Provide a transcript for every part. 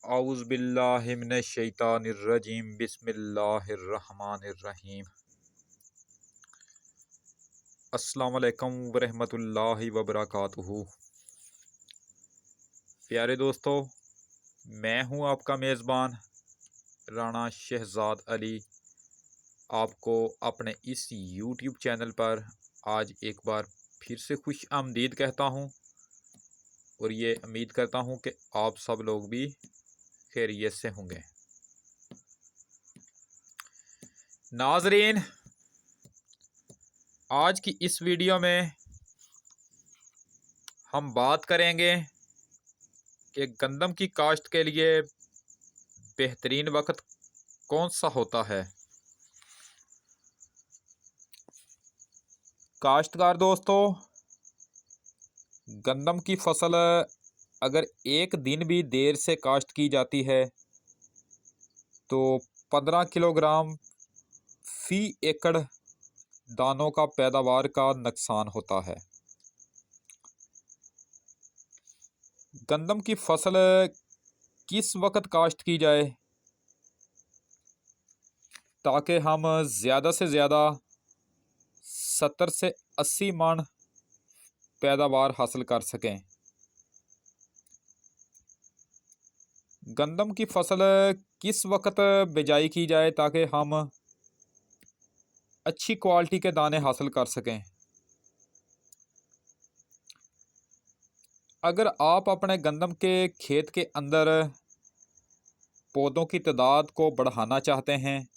औज़ुबिल्लाहि मिनश्शैतानिर्रजीम बिस्मिल्लाहिर्रहमानिर्रहीम। अस्सलामु अलैकुम वरहमतुल्लाहि वबरकातुहू। प्यारे दोस्तों, मैं हूं आपका मेज़बान राना शहजाद अली। आपको अपने इस यूट्यूब चैनल पर आज एक बार फिर से खुश आमदीद कहता हूं और ये उम्मीद करता हूं कि आप सब लोग भी खैरियत से होंगे। नाज़रीन, आज की इस वीडियो में हम बात करेंगे कि गंदम की काश्त के लिए बेहतरीन वक्त कौन सा होता है। काश्तकार दोस्तों, गंदम की फसल अगर एक दिन भी देर से काश्त की जाती है तो 15 किलोग्राम फी एकड़ दानों का पैदावार का नुकसान होता है। गंदम की फसल किस वक्त काश्त की जाए ताकि हम ज़्यादा से ज़्यादा 70 से 80 मन पैदावार हासिल कर सकें। गंदम की फसल किस वक्त बिजाई की जाए ताकि हम अच्छी क्वालिटी के दाने हासिल कर सकें। अगर आप अपने गंदम के खेत के अंदर पौधों की तादाद को बढ़ाना चाहते हैं,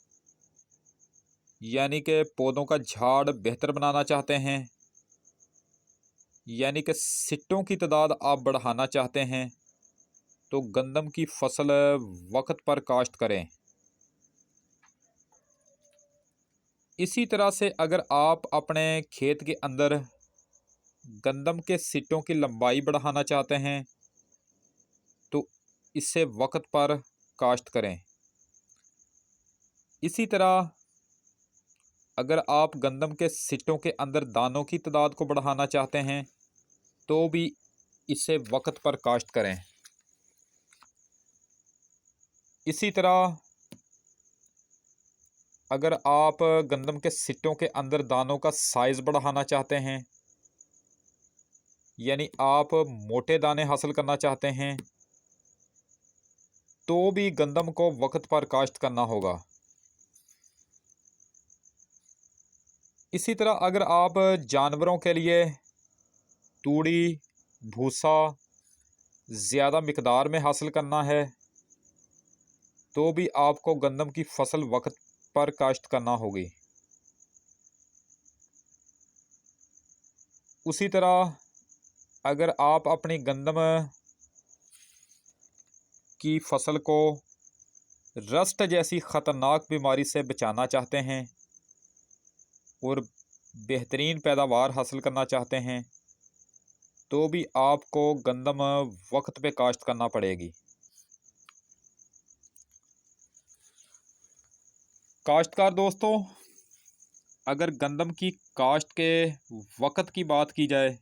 यानी कि पौधों का झाड़ बेहतर बनाना चाहते हैं, यानी कि सिट्टों की तादाद आप बढ़ाना चाहते हैं, तो गंदम की फसल वक्त पर काश्त करें। इसी तरह से अगर आप अपने खेत के अंदर गंदम के सिट्टों की लंबाई बढ़ाना चाहते हैं तो इससे वक्त पर काश्त करें। इसी तरह अगर आप गंदम के सिट्टों के अंदर दानों की तादाद को बढ़ाना चाहते हैं तो भी इसे वक्त पर काश्त करें। इसी तरह अगर आप गंदम के सिट्टों के अंदर दानों का साइज़ बढ़ाना चाहते हैं, यानी आप मोटे दाने हासिल करना चाहते हैं, तो भी गंदम को वक्त पर काश्त करना होगा। इसी तरह अगर आप जानवरों के लिए तूड़ी भूसा ज़्यादा मिकदार में हासिल करना है तो भी आपको गंदम की फसल वक्त पर काश्त करना होगी। उसी तरह अगर आप अपनी गंदम की फसल को रस्ट जैसी ख़तरनाक बीमारी से बचाना चाहते हैं और बेहतरीन पैदावार हासिल करना चाहते हैं तो भी आपको गंदम वक्त पे काश्त करना पड़ेगी। काश्तकार दोस्तों, अगर गंदम की काश्त के वक्त की बात की जाए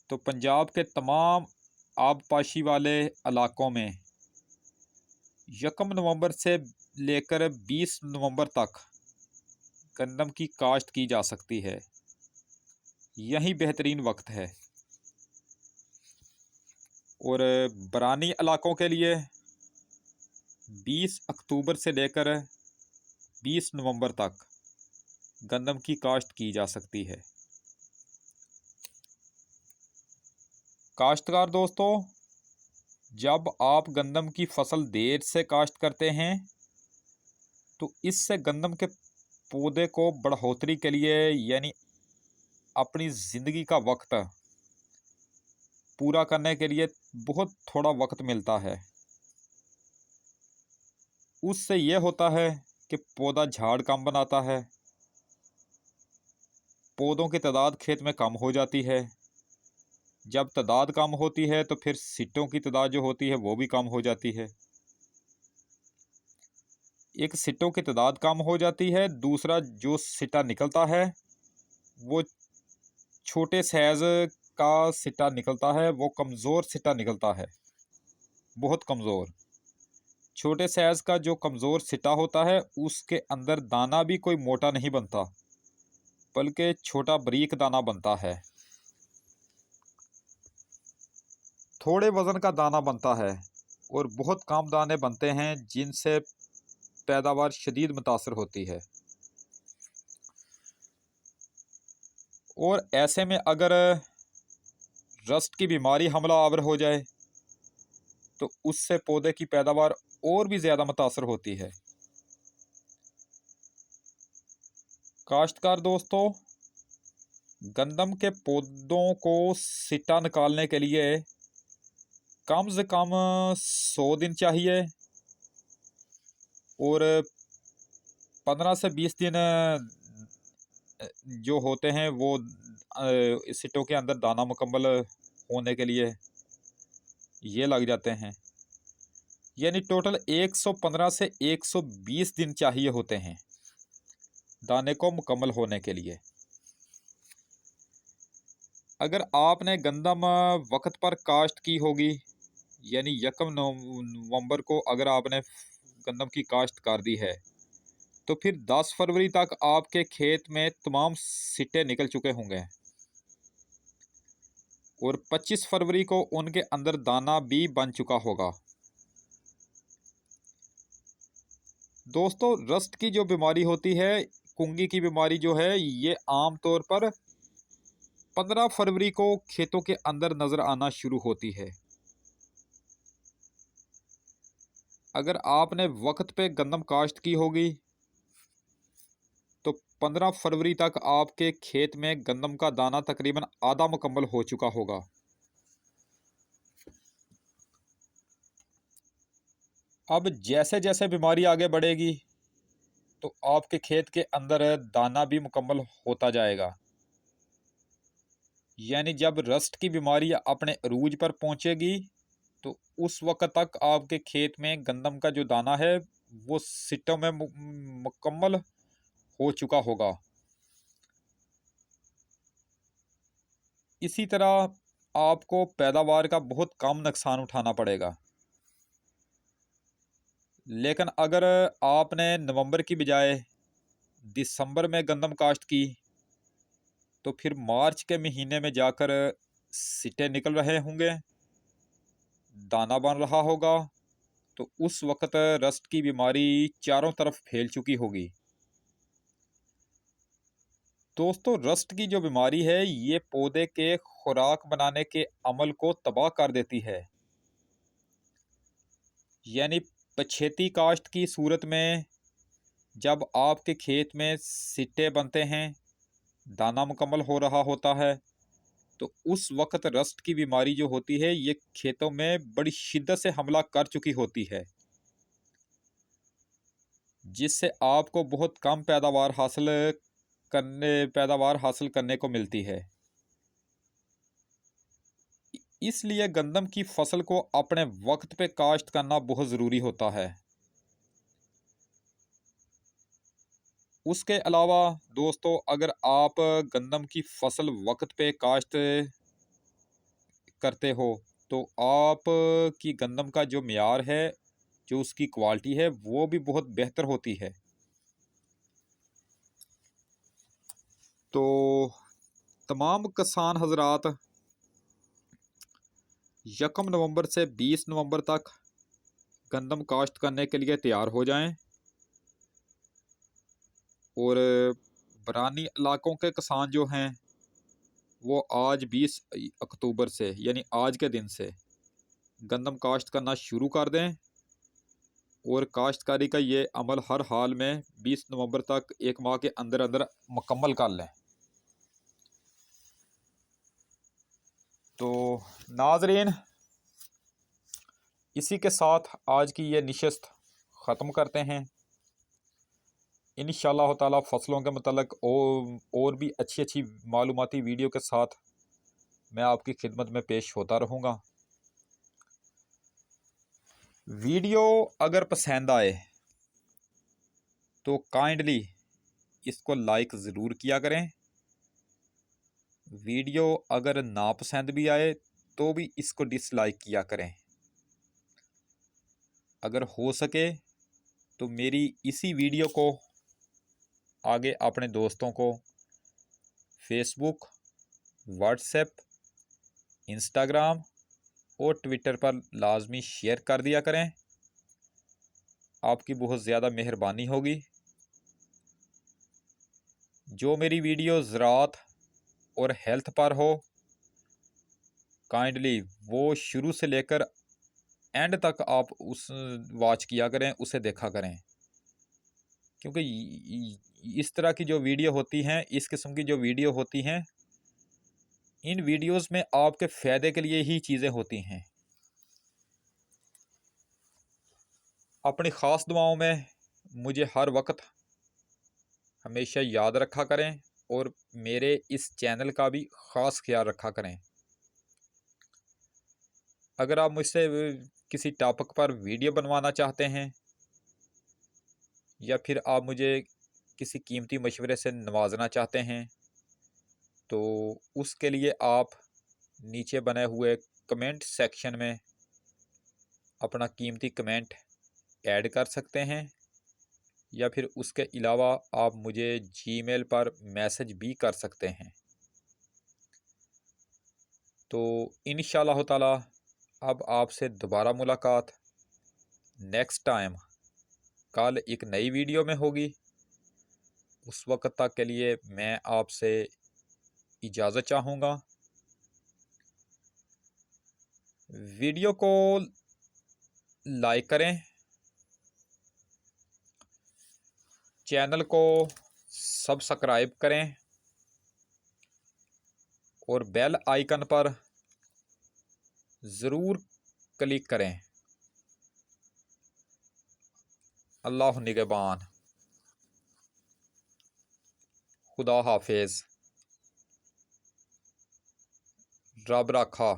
तो पंजाब के तमाम आबपाशी वाले इलाकों में 1 नवंबर से लेकर 20 नवंबर तक गंदम की काश्त की जा सकती है। यही बेहतरीन वक्त है। और बरानी इलाकों के लिए 20 अक्टूबर से लेकर 20 नवंबर तक गंदम की काश्त की जा सकती है। काश्तकार दोस्तों, जब आप गंदम की फसल देर से काश्त करते हैं तो इससे गंदम के पौधे को बढ़ोतरी के लिए यानी अपनी ज़िंदगी का वक्त पूरा करने के लिए बहुत थोड़ा वक्त मिलता है। उससे यह होता है कि पौधा झाड़ कम बनाता है, पौधों की तादाद खेत में कम हो जाती है। जब तादाद कम होती है तो फिर सिट्टों की तादाद जो होती है वो भी कम हो जाती है। एक सिट्टों की तादाद कम हो जाती है, दूसरा जो सिट्टा निकलता है वो छोटे साइज़ का सिट्टा निकलता है, वो कमज़ोर सिट्टा निकलता है। बहुत कमज़ोर। छोटे साइज़ का जो कमज़ोर सिट्टा होता है उसके अंदर दाना भी कोई मोटा नहीं बनता, बल्कि छोटा बारीक दाना बनता है। थोड़े वज़न का दाना बनता है और बहुत कम दाने बनते हैं जिनसे पैदावार शदीद मुतासर होती है। और ऐसे में अगर रस्ट की बीमारी हमला आवर हो जाए तो उससे पौधे की पैदावार और भी ज़्यादा मुतासर होती है। काश्तकार दोस्तों, गंदम के पौधों को सिट्टा निकालने के लिए कम से कम 100 दिन चाहिए और 15 से 20 दिन जो होते हैं वो सिट्टों के अंदर दाना मुकम्मल होने के लिए ये लग जाते हैं। यानी टोटल 115 से 120 दिन चाहिए होते हैं दाने को मुकम्मल होने के लिए। अगर आपने गंदम वक्त पर काश्त की होगी, यानी 1 नवंबर को अगर आपने गंदम की काश्त कर दी है, तो फिर 10 फरवरी तक आपके खेत में तमाम सिट्टे निकल चुके होंगे और 25 फरवरी को उनके अंदर दाना भी बन चुका होगा। दोस्तों, रस्ट की जो बीमारी होती है, कुंगी की बीमारी जो है, ये आम तौर पर 15 फरवरी को खेतों के अंदर नज़र आना शुरू होती है। अगर आपने वक्त पे गंदम काश्त की होगी तो 15 फरवरी तक आपके खेत में गंदम का दाना तकरीबन आधा मुकम्मल हो चुका होगा। अब जैसे जैसे बीमारी आगे बढ़ेगी तो आपके खेत के अंदर दाना भी मुकम्मल होता जाएगा। यानी जब रस्ट की बीमारी अपने अरूज पर पहुंचेगी तो उस वक्त तक आपके खेत में गंदम का जो दाना है वो सिट्टों में मुकम्मल हो चुका होगा। इसी तरह आपको पैदावार का बहुत कम नुकसान उठाना पड़ेगा। लेकिन अगर आपने नवंबर की बजाय दिसंबर में गंदम काश्त की तो फिर मार्च के महीने में जाकर सिट्टे निकल रहे होंगे, दाना बन रहा होगा, तो उस वक्त रस्ट की बीमारी चारों तरफ फैल चुकी होगी। दोस्तों, रस्ट की जो बीमारी है ये पौधे के खुराक बनाने के अमल को तबाह कर देती है। यानी पछेती काश्त की सूरत में जब आपके खेत में सिट्टे बनते हैं, दाना मुकम्मल हो रहा होता है, तो उस वक्त रस्ट की बीमारी जो होती है ये खेतों में बड़ी शिद्दत से हमला कर चुकी होती है, जिससे आपको बहुत कम पैदावार हासिल करने को मिलती है। इसलिए गंदम की फसल को अपने वक्त पे काश्त करना बहुत ज़रूरी होता है। उसके अलावा दोस्तों, अगर आप गंदम की फसल वक्त पे काश्त करते हो तो आप की गंदम का जो मियार है, जो उसकी क्वालिटी है, वो भी बहुत बेहतर होती है। तो तमाम किसान हजरात 1 नवंबर से 20 नवंबर तक गंदम काश्त करने के लिए तैयार हो जाएं और बरानी इलाकों के किसान जो हैं वो आज 20 अक्टूबर से यानी आज के दिन से गंदम काश्त करना शुरू कर दें और काश्तकारी का ये अमल हर हाल में 20 नवंबर तक 1 माह के अंदर अंदर मुकम्मल कर लें। तो नाजरीन, इसी के साथ आज की ये नशिस्त ख़त्म करते हैं। इंशाअल्लाह ताला फ़सलों के मतलब और भी अच्छी अच्छी मालूमाती वीडियो के साथ मैं आपकी खिदमत में पेश होता रहूँगा। वीडियो अगर पसंद आए तो काइंडली इसको लाइक ज़रूर किया करें। वीडियो अगर नापसंद भी आए तो भी इसको डिसलाइक किया करें। अगर हो सके तो मेरी इसी वीडियो को आगे अपने दोस्तों को फेसबुक, व्हाट्सएप, इंस्टाग्राम और ट्विटर पर लाजमी शेयर कर दिया करें। आपकी बहुत ज़्यादा मेहरबानी होगी। जो मेरी वीडियो ज़राअत और हेल्थ पर हो, काइंडली वो शुरू से लेकर एंड तक आप उस वॉच किया करें, उसे देखा करें, क्योंकि इस तरह की जो वीडियो होती हैं, इस किस्म की जो वीडियो होती हैं, इन वीडियोस में आपके फ़ायदे के लिए ही चीज़ें होती हैं। अपनी ख़ास दुआओं में मुझे हर वक्त हमेशा याद रखा करें और मेरे इस चैनल का भी ख़ास ख्याल रखा करें। अगर आप मुझसे किसी टॉपिक पर वीडियो बनवाना चाहते हैं या फिर आप मुझे किसी कीमती मशवरे से नवाजना चाहते हैं, तो उसके लिए आप नीचे बने हुए कमेंट सेक्शन में अपना कीमती कमेंट ऐड कर सकते हैं, या फिर उसके अलावा आप मुझे जीमेल पर मैसेज भी कर सकते हैं। तो इंशाअल्लाह ताला अब आपसे दोबारा मुलाकात नेक्स्ट टाइम कल एक नई वीडियो में होगी। उस वक्त तक के लिए मैं आपसे इजाज़त चाहूँगा। वीडियो को लाइक करें, चैनल को सब्सक्राइब करें और बेल आइकन पर ज़रूर क्लिक करें। अल्लाह निगहबान। खुदा हाफिज़। रब राखा।